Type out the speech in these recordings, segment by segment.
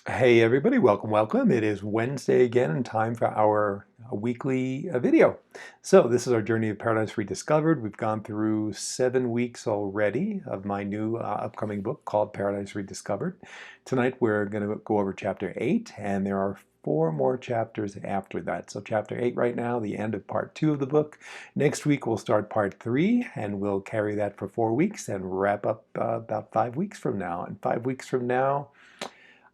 Hey everybody, welcome. It is Wednesday again and time for our weekly video. So this is our Journey of Paradise Rediscovered. We've gone through 7 weeks already of my new upcoming book called Paradise Rediscovered. Tonight we're going to go over chapter 8 and there are 4 more chapters after that. So chapter 8 right now, the end of part 2 of the book. Next week we'll start part 3 and we'll carry that for 4 weeks and wrap up about 5 weeks from now. And 5 weeks from now,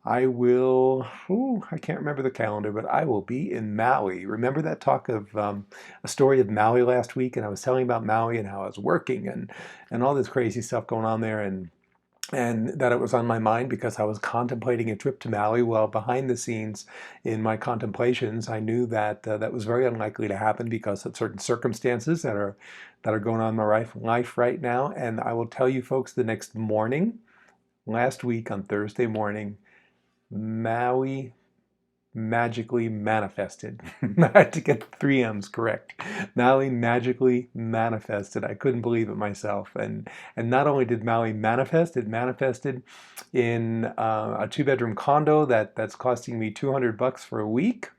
I will, I can't remember the calendar, but I will be in Maui. Remember that talk of a story of Maui last week? And I was telling about Maui and how I was working and all this crazy stuff going on there and that it was on my mind because I was contemplating a trip to Maui. Well, behind the scenes in my contemplations, I knew that that was very unlikely to happen because of certain circumstances that are going on in my life right now. And I will tell you folks, the next morning, last week on Thursday morning, Maui magically manifested. I had to get the 3 M's correct. Maui magically manifested. I couldn't believe it myself. And not only did Maui manifest, it manifested in a 2-bedroom condo that's costing me $200 for a week.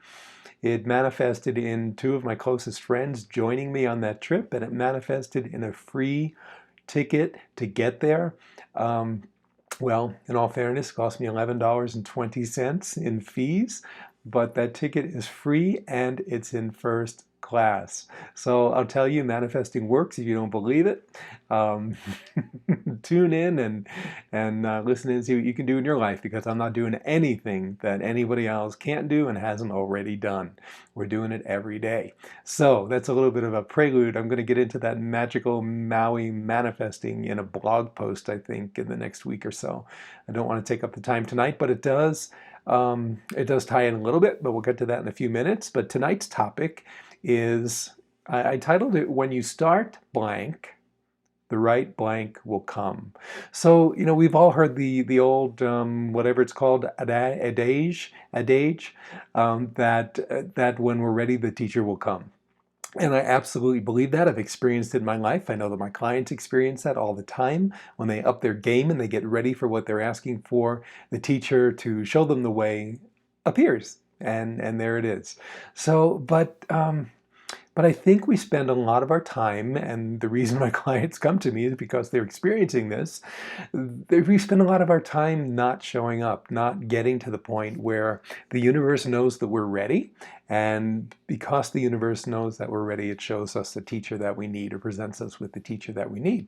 It manifested in 2 of my closest friends joining me on that trip, and it manifested in a free ticket to get there. Well, in all fairness, it cost me $11.20 in fees, but that ticket is free and it's in first class. So I'll tell you, manifesting works if you don't believe it. Um, Tune in and listen and see what you can do in your life because I'm not doing anything that anybody else can't do and hasn't already done. We're doing it every day. So that's a little bit of a prelude. I'm going to get into that magical Maui manifesting in a blog post, I think, in the next week or so. I don't want to take up the time tonight, but it does tie in a little bit, but we'll get to that in a few minutes. But tonight's topic is, I titled it, When You Start Blank, the right blank will come. So, we've all heard the old, whatever it's called, adage, that when we're ready, the teacher will come. And I absolutely believe that. I've experienced it in my life. I know that my clients experience that all the time. When they up their game and they get ready for what they're asking for, the teacher to show them the way appears. And there it is. So, but I think we spend a lot of our time, and the reason my clients come to me is because they're experiencing this. We spend a lot of our time not showing up, not getting to the point where the universe knows that we're ready. And because the universe knows that we're ready, it shows us the teacher that we need or presents us with the teacher that we need.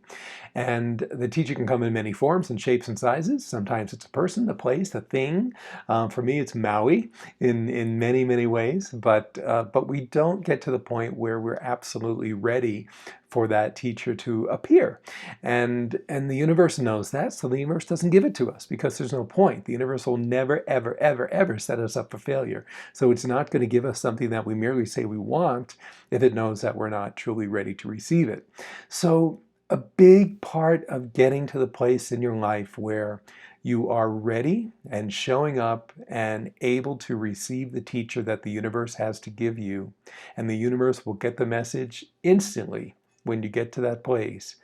And the teacher can come in many forms and shapes and sizes. Sometimes it's a person, a place, a thing. For me, it's Maui in many, many ways. But we don't get to the point where we're absolutely ready for that teacher to appear. And the universe knows that, so the universe doesn't give it to us because there's no point. The universe will never, ever, ever, ever set us up for failure. So it's not going to give us something that we merely say we want if it knows that we're not truly ready to receive it. So a big part of getting to the place in your life where you are ready and showing up and able to receive the teacher that the universe has to give you, and the universe will get the message instantly when you get to that place,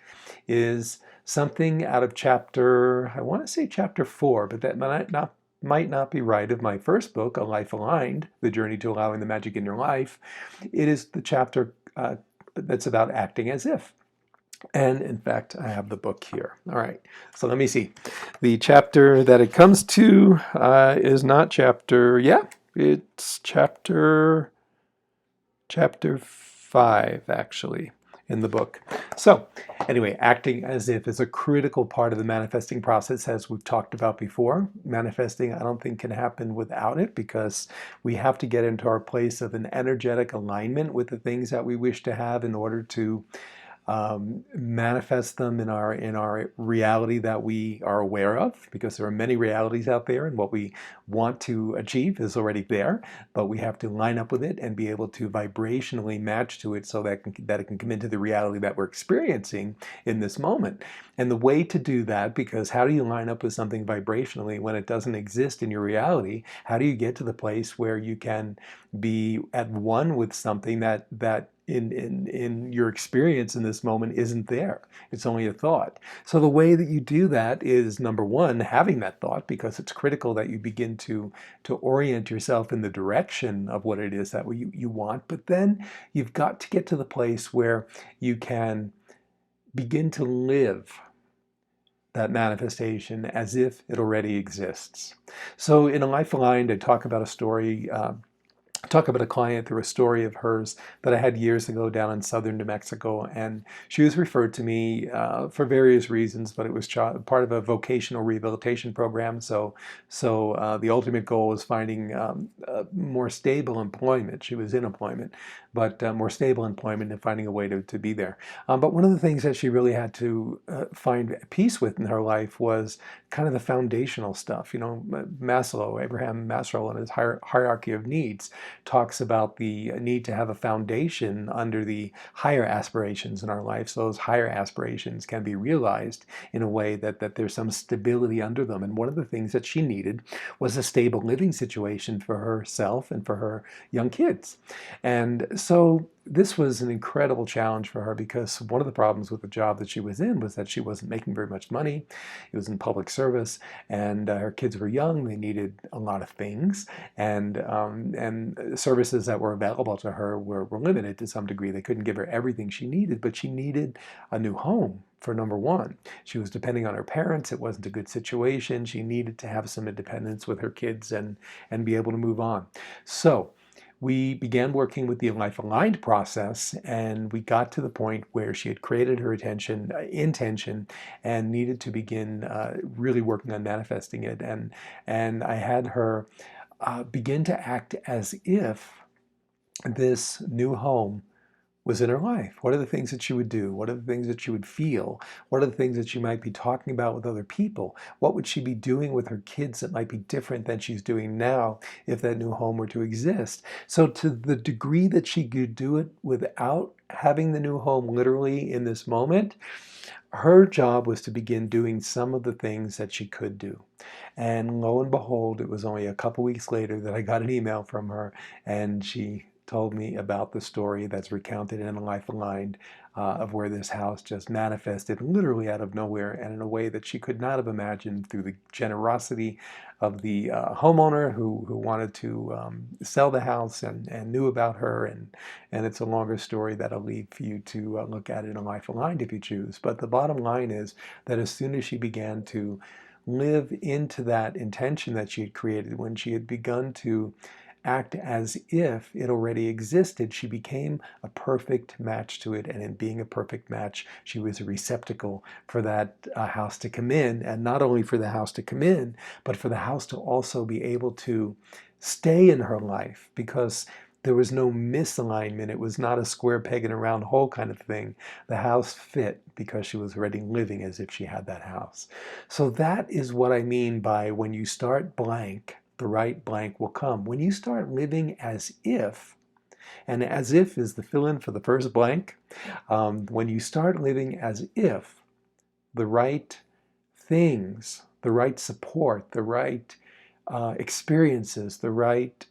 is something out of chapter, I want to say chapter 4, but that might not be right, of my first book, A Life Aligned, The Journey to Allowing the Magic in Your Life. It is the chapter that's about acting as if. And in fact, I have the book here. All right, so let me see. The chapter that it comes to is not chapter, it's chapter 5, actually, in the book. So anyway, acting as if is a critical part of the manifesting process, as we've talked about before. Manifesting, I don't think, can happen without it because we have to get into our place of an energetic alignment with the things that we wish to have in order to manifest them in our reality that we are aware of, because there are many realities out there, and what we want to achieve is already there, but we have to line up with it and be able to vibrationally match to it so that it can come into the reality that we're experiencing in this moment. And the way to do that, because how do you line up with something vibrationally when it doesn't exist in your reality? How do you get to the place where you can be at one with something that in your experience in this moment isn't there. It's only a thought. So the way that you do that is, number one, having that thought, because it's critical that you begin to orient yourself in the direction of what it is that you want. But then you've got to get to the place where you can begin to live that manifestation as if it already exists. So in A Life Aligned, I talk about a story, talk about a client through a story of hers that I had years ago down in southern New Mexico. And she was referred to me for various reasons, but it was part of a vocational rehabilitation program. So the ultimate goal was finding more stable employment. She was in employment, but more stable employment and finding a way to be there. But one of the things that she really had to find peace with in her life was kind of the foundational stuff. You know, Abraham Maslow, in his hierarchy of needs, talks about the need to have a foundation under the higher aspirations in our life, so those higher aspirations can be realized in a way that there's some stability under them. And one of the things that she needed was a stable living situation for herself and for her young kids. And so this was an incredible challenge for her, because one of the problems with the job that she was in was that she wasn't making very much money. It was in public service, and her kids were young. They needed a lot of things, and services that were available to her were limited to some degree. They couldn't give her everything she needed, but she needed a new home. For number one, she was depending on her parents. It wasn't a good situation. She needed to have some independence with her kids and be able to move on. So we began working with the Life Aligned process, and we got to the point where she had created her intention and needed to begin really working on manifesting it. And I had her begin to act as if this new home was in her life. What are the things that she would do? What are the things that she would feel? What are the things that she might be talking about with other people? What would she be doing with her kids that might be different than she's doing now if that new home were to exist? So to the degree that she could do it without having the new home literally in this moment, her job was to begin doing some of the things that she could do. And lo and behold, it was only a couple weeks later that I got an email from her, and she told me about the story that's recounted in A Life Aligned, of where this house just manifested literally out of nowhere, and in a way that she could not have imagined, through the generosity of the homeowner who wanted to sell the house and knew about her. And it's a longer story that I'll leave for you to look at in A Life Aligned if you choose. But the bottom line is that as soon as she began to live into that intention that she had created, when she had begun to act as if it already existed, she became a perfect match to it. And in being a perfect match, she was a receptacle for that house to come in. And not only for the house to come in, but for the house to also be able to stay in her life, because there was no misalignment. It was not a square peg in a round hole kind of thing. The house fit because she was already living as if she had that house. So that is what I mean by, when you start blank, the right blank will come. When you start living as if, and as if is the fill-in for the first blank, when you start living as if, the right things, the right support, the right experiences, the right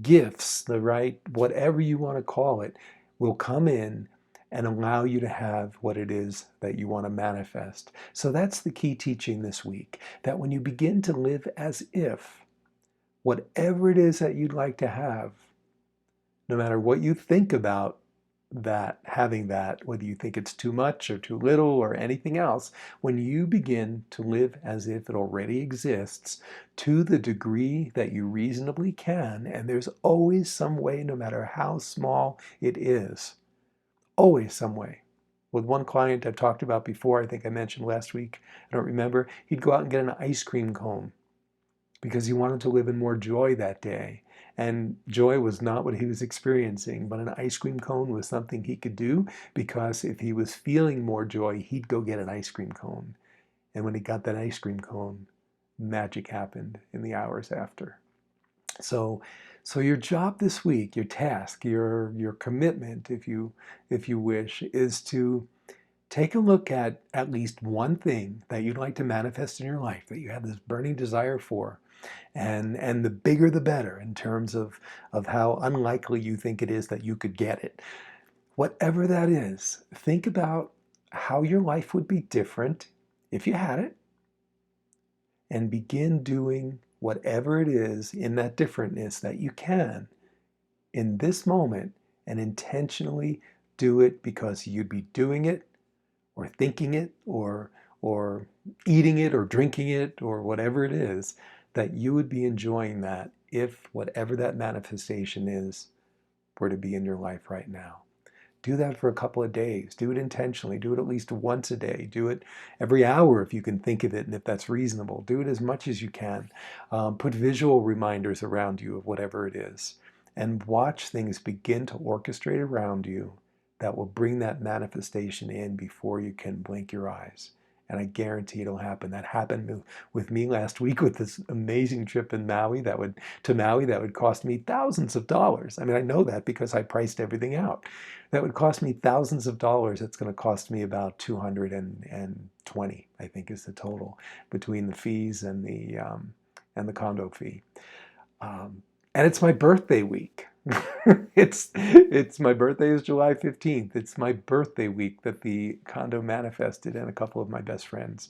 gifts, the right whatever you want to call it, will come in and allow you to have what it is that you want to manifest. So that's the key teaching this week, that when you begin to live as if, whatever it is that you'd like to have, no matter what you think about that, having that, whether you think it's too much or too little or anything else, when you begin to live as if it already exists to the degree that you reasonably can, and there's always some way, no matter how small it is, always some way. With one client I've talked about before, I think I mentioned last week, I don't remember, he'd go out and get an ice cream cone because he wanted to live in more joy that day. And joy was not what he was experiencing, but an ice cream cone was something he could do, because if he was feeling more joy, he'd go get an ice cream cone. And when he got that ice cream cone, magic happened in the hours after. So your job this week, your task, your commitment, if you wish, is to take a look at least one thing that you'd like to manifest in your life, that you have this burning desire for, and the bigger the better in terms of how unlikely you think it is that you could get it. Whatever that is, think about how your life would be different if you had it, and begin doing whatever it is in that differentness that you can in this moment, and intentionally do it because you'd be doing it or thinking it or eating it or drinking it or whatever it is, that you would be enjoying that if whatever that manifestation is were to be in your life right now. Do that for a couple of days. Do it intentionally. Do it at least once a day. Do it every hour if you can think of it and if that's reasonable. Do it as much as you can. Put visual reminders around you of whatever it is. And watch things begin to orchestrate around you that will bring that manifestation in before you can blink your eyes. And I guarantee it'll happen. That happened with me last week with this amazing trip in Maui that would cost me thousands of dollars. I mean, I know that because I priced everything out. That would cost me thousands of dollars. It's going to cost me about 220, I think, is the total between the fees and the condo fee. And it's my birthday week. It's my birthday is July 15th. It's my birthday week that the condo manifested, and a couple of my best friends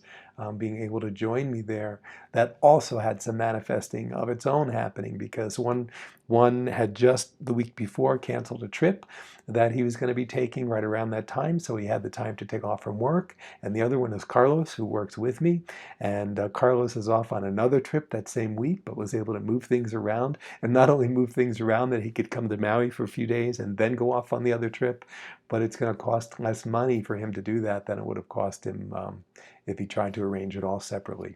being able to join me there. That also had some manifesting of its own happening, because one had just the week before canceled a trip that he was going to be taking right around that time, so he had the time to take off from work. And the other one is Carlos, who works with me, and Carlos is off on another trip that same week, but was able to move things around, and not only move things around that he could come to Maui for a few days and then go off on the other trip, but it's going to cost less money for him to do that than it would have cost him if he tried to arrange it all separately.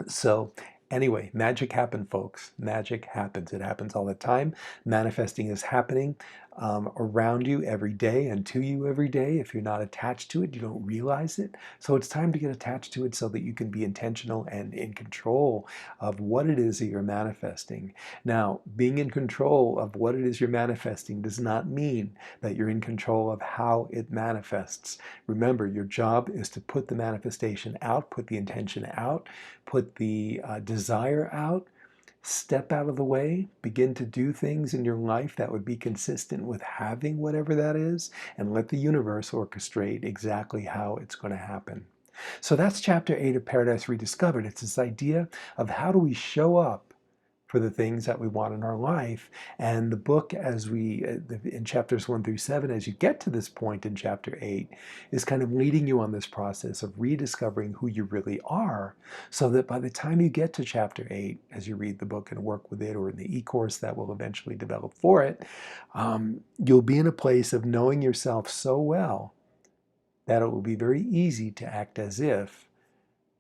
So anyway, magic happens, folks. Magic happens. It happens all the time. Manifesting is happening around you every day and to you every day. If you're not attached to it, you don't realize it. So it's time to get attached to it so that you can be intentional and in control of what it is that you're manifesting. Now, being in control of what it is you're manifesting does not mean that you're in control of how it manifests. Remember, your job is to put the manifestation out, put the intention out, put the desire out, step out of the way, begin to do things in your life that would be consistent with having whatever that is, and let the universe orchestrate exactly how it's going to happen. So that's chapter 8 of Paradise Rediscovered. It's this idea of how do we show up for the things that we want in our life. And the book, as we, in chapters 1 through 7, as you get to this point in chapter 8, is kind of leading you on this process of rediscovering who you really are, so that by the time you get to chapter 8, as you read the book and work with it, or in the e-course that will eventually develop for it, you'll be in a place of knowing yourself so well that it will be very easy to act as if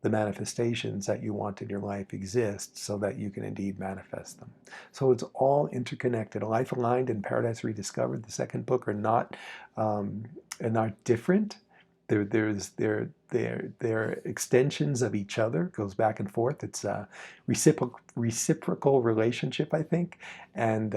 the manifestations that you want in your life exist, so that you can indeed manifest them. So it's all interconnected. Life Aligned and Paradise Rediscovered, the second book, are not different. They're extensions of each other. It goes back and forth. It's a reciprocal relationship, I think, and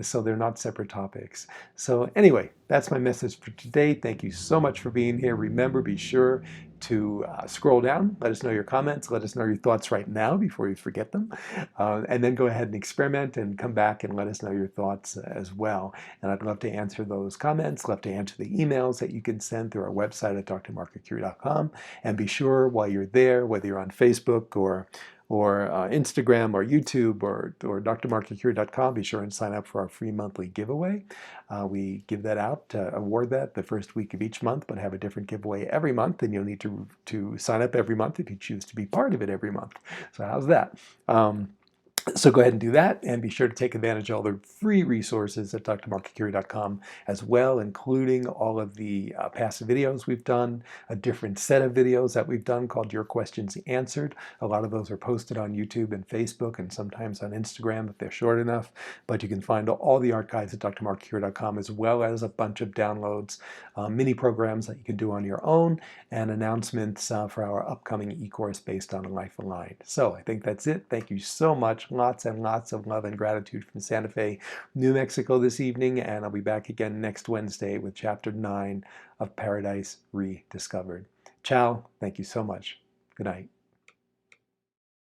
so they're not separate topics. So anyway, that's my message for today. Thank you so much for being here. Remember, be sure to scroll down, let us know your comments, let us know your thoughts right now before you forget them, and then go ahead and experiment and come back and let us know your thoughts as well. And I'd love to answer those comments, love to answer the emails that you can send through our website at drmarkarcuri.com. And be sure, while you're there, whether you're on Facebook or Instagram or YouTube or drmarkarcuri.com, be sure and sign up for our free monthly giveaway. We give that out, award that the first week of each month, but have a different giveaway every month, and you'll need to sign up every month if you choose to be part of it every month. So how's that? So go ahead and do that, and be sure to take advantage of all the free resources at drmarkarcuri.com as well, including all of the past videos we've done, a different set of videos that we've done called Your Questions Answered. A lot of those are posted on YouTube and Facebook, and sometimes on Instagram if they're short enough. But you can find all the archives at drmarkarcuri.com, as well as a bunch of downloads, mini programs that you can do on your own, and announcements for our upcoming e-course based on Life Aligned. So I think that's it. Thank you so much. lots and lots of love and gratitude from Santa Fe, New Mexico this evening, and I'll be back again next Wednesday with Chapter 9 of Paradise Rediscovered. Ciao. Thank you so much. Good night.